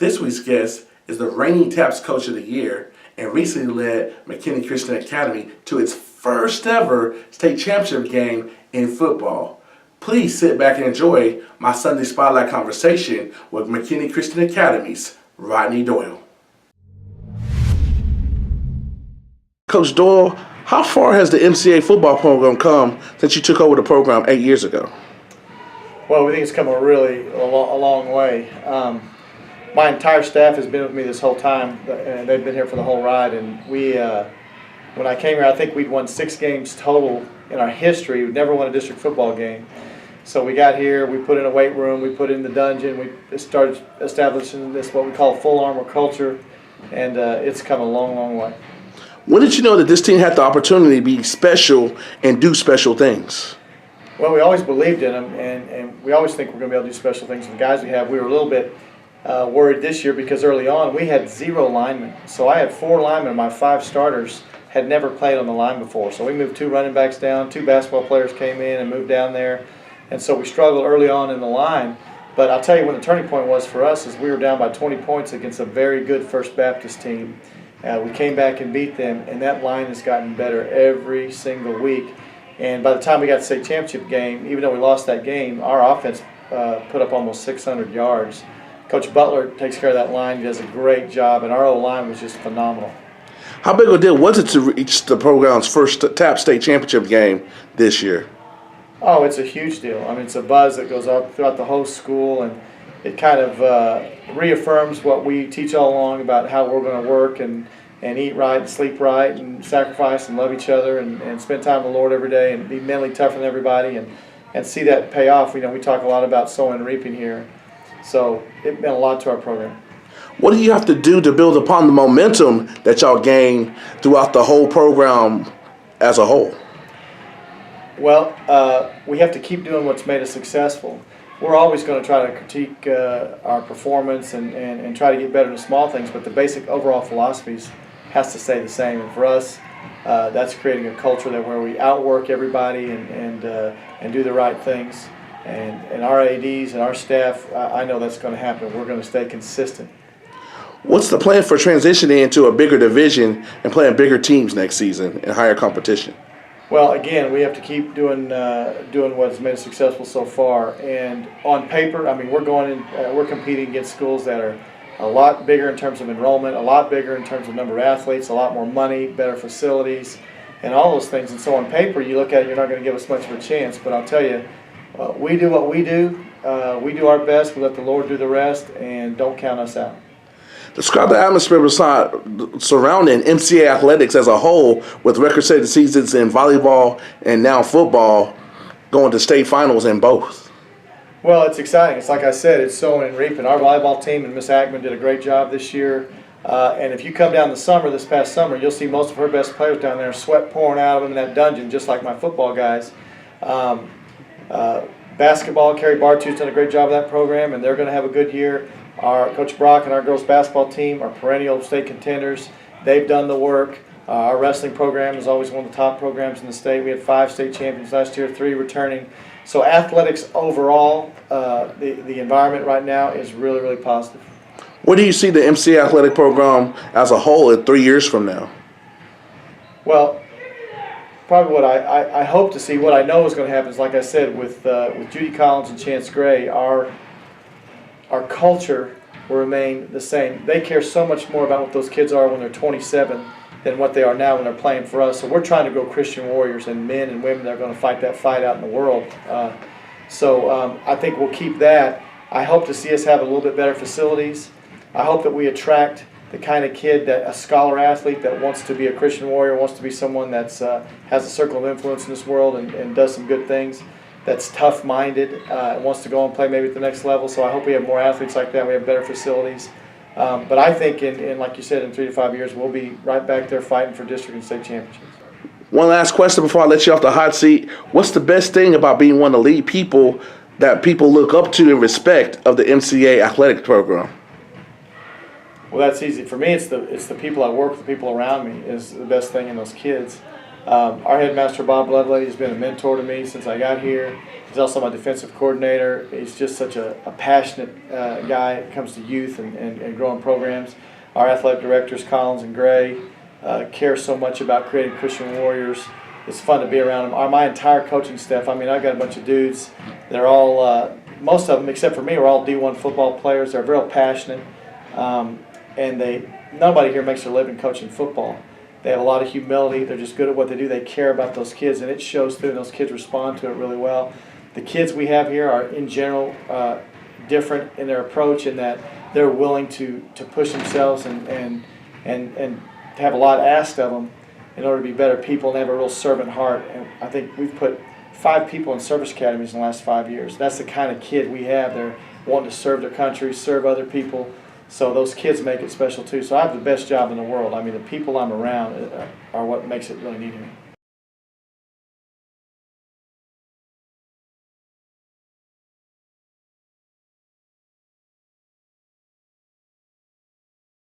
This week's guest is the reigning TAPS Coach of the Year and recently led McKinney Christian Academy to its first ever state championship game in football. Please sit back and enjoy my Sunday Spotlight conversation with McKinney Christian Academy's Rodney Doyle. Coach Doyle, how far has the NCAA football program come since you took over the program 8 years ago? Well, we think it's come a long way. My entire staff has been with me this whole time, and they've been here for the whole ride. And when I came here, I think we'd won 6 games total in our history. We'd never won a district football game. So we got here, we put in a weight room, we put in the dungeon, we started establishing this what we call full armor culture, and it's come a long way. When did you know that this team had the opportunity to be special and do special things? Well, we always believed in them, and we always think we're going to be able to do special things with the guys we have. We were a little bit worried this year because early on we had 0 linemen. So I had 4 linemen. My 5 starters had never played on the line before. So we moved 2 running backs down, 2 basketball players came in and moved down there. And so we struggled early on in the line. But I'll tell you when the turning point was for us is we were down by 20 points against a very good First Baptist team. We came back and beat them, and that line has gotten better every single week. And by the time we got to the state championship game, even though we lost that game, our offense put up almost 600 yards. Coach Butler takes care of that line. He does a great job, and our O-line was just phenomenal. How big a deal was it to reach the program's first TAPS state championship game this year? Oh, it's a huge deal. I mean, it's a buzz that goes up throughout the whole school, and it kind of reaffirms what we teach all along about how we're going to work and eat right and sleep right and sacrifice and love each other and spend time with the Lord every day and be mentally tougher than everybody and see that pay off. You know, we talk a lot about sowing and reaping here. So it meant a lot to our program. What do you have to do to build upon the momentum that y'all gained throughout the whole program as a whole? Well, we have to keep doing what's made us successful. We're always going to try to critique our performance and try to get better in the small things, but the basic overall philosophies has to stay the same. And for us, that's creating a culture that where we outwork everybody and do the right things. And our ADs and our staff, I know that's going to happen. We're going to stay consistent. What's the plan for transitioning into a bigger division and playing bigger teams next season and higher competition? Well, again, we have to keep doing what's made us successful so far. And on paper, I mean, we're competing against schools that are a lot bigger in terms of enrollment, a lot bigger in terms of number of athletes, a lot more money, better facilities, and all those things. And so on paper, you look at it, you're not going to give us much of a chance. But I'll tell you, we do what we do. We do our best. We let the Lord do the rest, and don't count us out. Describe the atmosphere surrounding MCA athletics as a whole, with record-setting seasons in volleyball and now football, going to state finals in both. Well, it's exciting. It's like I said, it's sowing and reaping. Our volleyball team and Miss Ackman did a great job this year. And if you come down this past summer, you'll see most of her best players down there, sweat pouring out of them in that dungeon, just like my football guys. Basketball, Carrie Bartu's done a great job of that program, and they're going to have a good year. Our Coach Brock and our girls basketball team are perennial state contenders. They've done the work. Our wrestling program is always one of the top programs in the state. We had 5 state champions last year, 3 returning. So athletics overall, the environment right now is really positive. Where do you see the MCA athletic program as a whole in 3 years from now? Well, probably what I hope to see, what I know is going to happen is, like I said, with Judy Collins and Chance Gray, our culture will remain the same. They care so much more about what those kids are when they're 27 than what they are now when they're playing for us. So we're trying to grow Christian warriors and men and women that are going to fight that fight out in the world. So I think we'll keep that. I hope to see us have a little bit better facilities. I hope that we attract the kind of kid, that a scholar athlete that wants to be a Christian warrior, wants to be someone that's has a circle of influence in this world and does some good things, that's tough-minded and wants to go and play maybe at the next level. So I hope we have more athletes like that. We have better facilities. But I think, in like you said, in 3 to 5 years, we'll be right back there fighting for district and state championships. One last question before I let you off the hot seat. What's the best thing about being one of the lead people that people look up to and respect of the MCA athletic program? Well, that's easy. For me, it's the people I work with, the people around me is the best thing in those kids. Our headmaster, Bob Lovelady, has been a mentor to me since I got here. He's also my defensive coordinator. He's just such a passionate guy when it comes to youth and growing programs. Our athletic directors, Collins and Gray, care so much about creating Christian warriors. It's fun to be around them. My entire coaching staff, I mean, I've got a bunch of dudes. They're all, most of them, except for me, are all D1 football players. They're real passionate, and nobody here makes their living coaching football. They have a lot of humility. They're just good at what they do. They care about those kids, and it shows through, and those kids respond to it really well. The kids we have here are, in general, different in their approach in that they're willing to push themselves and have a lot asked of them in order to be better people, and they have a real servant heart. And I think we've put 5 people in service academies in the last 5 years. That's the kind of kid we have. They're wanting to serve their country, serve other people. So those kids make it special too. So I have the best job in the world. I mean, the people I'm around are what makes it really neat here.